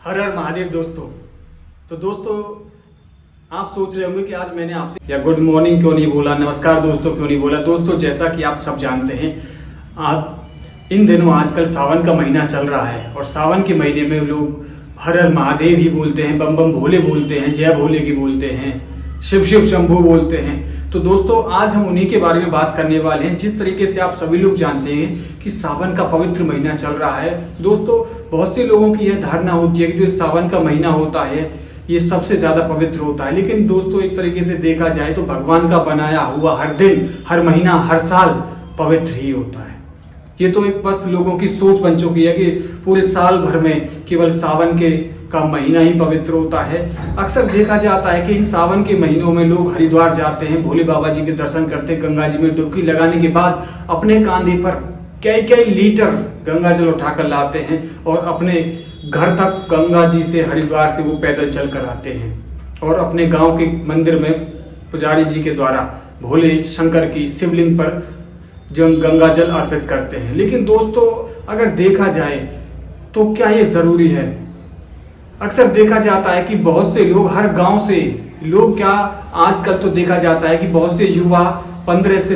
हर हर महादेव दोस्तों। तो दोस्तों आप सोच रहे होंगे कि आज मैंने आपसे या गुड मॉर्निंग क्यों नहीं बोला, नमस्कार दोस्तों क्यों नहीं बोला। दोस्तों जैसा कि आप सब जानते हैं, आप इन दिनों आजकल सावन का महीना चल रहा है और सावन के महीने में लोग हर हर महादेव ही बोलते हैं, बम बम भोले बोलते हैं, जय भोले की बोलते हैं, शिव शिव शंभू बोलते हैं। तो दोस्तों आज हम उन्हीं के बारे में बात करने वाले हैं। जिस तरीके से आप सभी लोग जानते हैं कि सावन का पवित्र महीना चल रहा है, दोस्तों बहुत से लोगों की यह धारणा होती है कि जो सावन का महीना होता है ये सबसे ज्यादा पवित्र होता है। लेकिन दोस्तों एक तरीके से देखा जाए तो भगवान का बनाया हुआ हर दिन, हर महीना, हर साल पवित्र ही होता है। ये तो एक बस लोगों की सोच बन चुकी है कि पूरे साल भर में केवल सावन का महीना ही पवित्र होता है। अक्सर देखा जाता है कि इन सावन के महीनों में लोग हरिद्वार जाते हैं, भोले बाबा जी के दर्शन करते हैं, गंगा जी में डुबकी लगाने के बाद अपने कांधे पर कई कई लीटर गंगा जल उठाकर लाते हैं और अपने घर तक गंगा जी से, हरिद्वार से वो पैदल चल कर आते हैं और अपने गांव के मंदिर में पुजारी जी के द्वारा भोले शंकर की शिवलिंग पर जो गंगा जल अर्पित करते हैं। लेकिन दोस्तों अगर देखा जाए तो क्या ये जरूरी है? अक्सर देखा जाता है कि बहुत से लोग हर गांव से लोग क्या आजकल तो देखा जाता है कि बहुत से युवा 12 से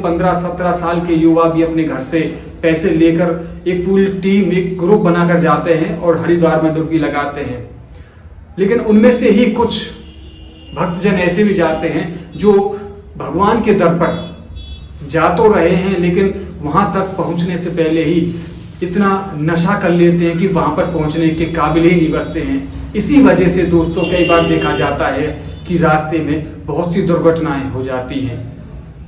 15-17 साल के युवा भी अपने घर से पैसे लेकर एक पूरी टीम, एक ग्रुप बनाकर जाते हैं और हरिद्वार में डुबकी लगाते हैं। लेकिन उनमें से ही कुछ भक्तजन ऐसे भी जाते हैं जो भगवान के दर पर जा तो रहे हैं लेकिन वहां तक पहुंचने से पहले ही इतना नशा कर लेते हैं कि वहां पर पहुंचने के काबिल ही नहीं बचते हैं। इसी वजह से दोस्तों कई बार देखा जाता है कि रास्ते में बहुत सी दुर्घटनाएं हो जाती हैं।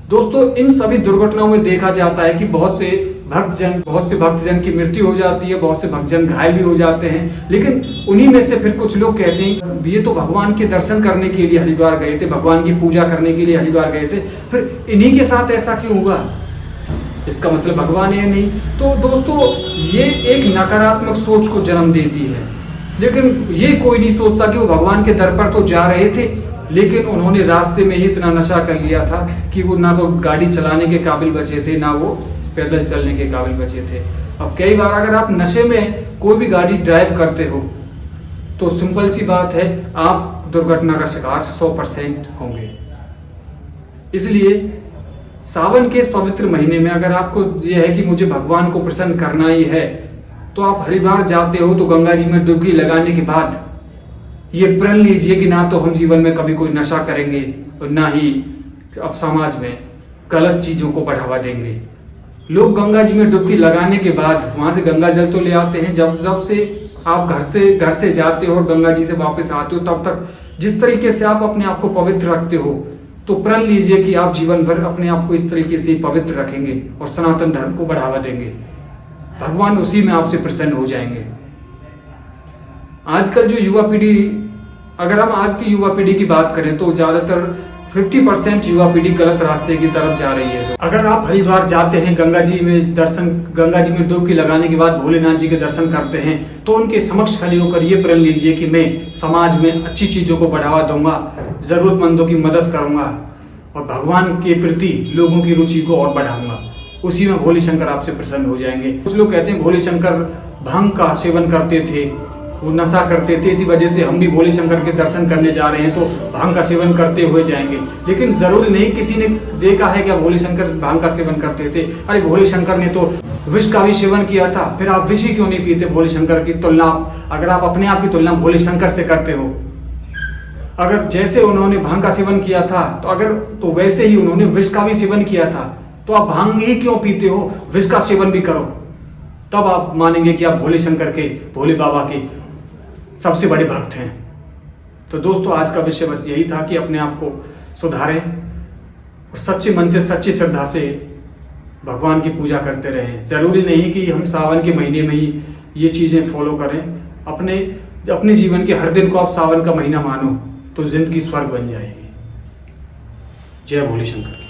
दोस्तों इन सभी दुर्घटनाओं में देखा जाता है कि बहुत से भक्तजन की मृत्यु हो जाती है, बहुत से भक्तजन घायल भी हो जाते हैं। लेकिन उन्हीं में से फिर कुछ लोग कहते हैं ये तो भगवान के दर्शन करने के लिए हरिद्वार गए थे, भगवान की पूजा करने के लिए हरिद्वार गए थे, फिर इन्हीं के साथ ऐसा क्यों हुआ? इसका मतलब भगवान है नहीं। तो दोस्तों ये एक नकारात्मक सोच को जन्म देती है। लेकिन ये कोई नहीं सोचता कि वो भगवान के दर पर तो जा रहे थे लेकिन उन्होंने रास्ते में ही इतना नशा कर लिया था कि वो ना तो गाड़ी चलाने के काबिल बचे थे, ना वो पैदल चलने के काबिल बचे थे। अब कई बार अगर आप नशे में कोई भी गाड़ी ड्राइव करते हो तो सिंपल सी बात है आप दुर्घटना का शिकार 100% होंगे। इसलिए सावन के इस पवित्र महीने में अगर आपको यह है कि मुझे भगवान को प्रसन्न करना ही है तो आप हरिद्वार जाते हो तो गंगा जी में डुबकी लगाने के बाद ये प्रण लीजिए कि ना तो हम जीवन में कभी कोई नशा करेंगे और ना ही अब समाज में गलत चीजों को बढ़ावा देंगे। लोग गंगा जी में डुबकी लगाने के बाद वहां से गंगा जल तो ले आते हैं, जब से आप घर से जाते हो और गंगा जी से वापस आते हो तब तक जिस तरीके से आप अपने आप को पवित्र रखते हो तो प्रण लीजिए कि आप जीवन भर अपने आप को इस तरीके से पवित्र रखेंगे और सनातन धर्म को बढ़ावा देंगे। भगवान उसी में आपसे प्रसन्न हो जाएंगे। आजकल जो युवा पीढ़ी, अगर हम आज की युवा पीढ़ी की बात करें तो ज्यादातर 50% युवा पीढ़ी गलत रास्ते की तरफ जा रही है। अगर आप हरिद्वार जाते हैं, गंगा जी में डुबकी लगाने के बाद भोलेनाथ जी के दर्शन करते हैं तो उनके समक्ष खड़े होकर ये प्रण लीजिए कि मैं समाज में अच्छी चीजों को बढ़ावा दूंगा, जरूरतमंदों की मदद करूंगा और भगवान के प्रति लोगों की रुचि को और बढ़ाऊंगा। उसी में भोले शंकर आपसे प्रसन्न हो जाएंगे। कुछ लोग कहते हैं भोले शंकर भांग का सेवन करते थे, वो नशा करते थे, इसी वजह से हम भी भोले शंकर के दर्शन करने जा रहे हैं तो भांग का सेवन करते हुए जाएंगे। लेकिन जरूरी नहीं किसी ने देखा है कि भोले शंकर भांग का सेवन करते थे। अरे भोले शंकर ने तो विष का भी सेवन किया था, फिर आप विष ही क्यों नहीं पीते? भोले शंकर की तुलना, अगर आप अपने आप की तुलना भोले शंकर से करते हो, अगर जैसे उन्होंने भांग का सेवन किया था तो वैसे ही उन्होंने विष का भी सेवन किया था, तो आप भांग ही क्यों पीते हो? विष का सेवन भी करो, तब आप मानेंगे कि आप भोले शंकर के, भोले बाबा के सबसे बड़े भक्त हैं। तो दोस्तों आज का विषय बस यही था कि अपने आप को सुधारें और सच्चे मन से, सच्ची श्रद्धा से भगवान की पूजा करते रहें। जरूरी नहीं कि हम सावन के महीने में ही ये चीजें फॉलो करें। अपने जीवन के हर दिन को आप सावन का महीना मानो तो जिंदगी स्वर्ग बन जाएगी। जय भोले शंकर।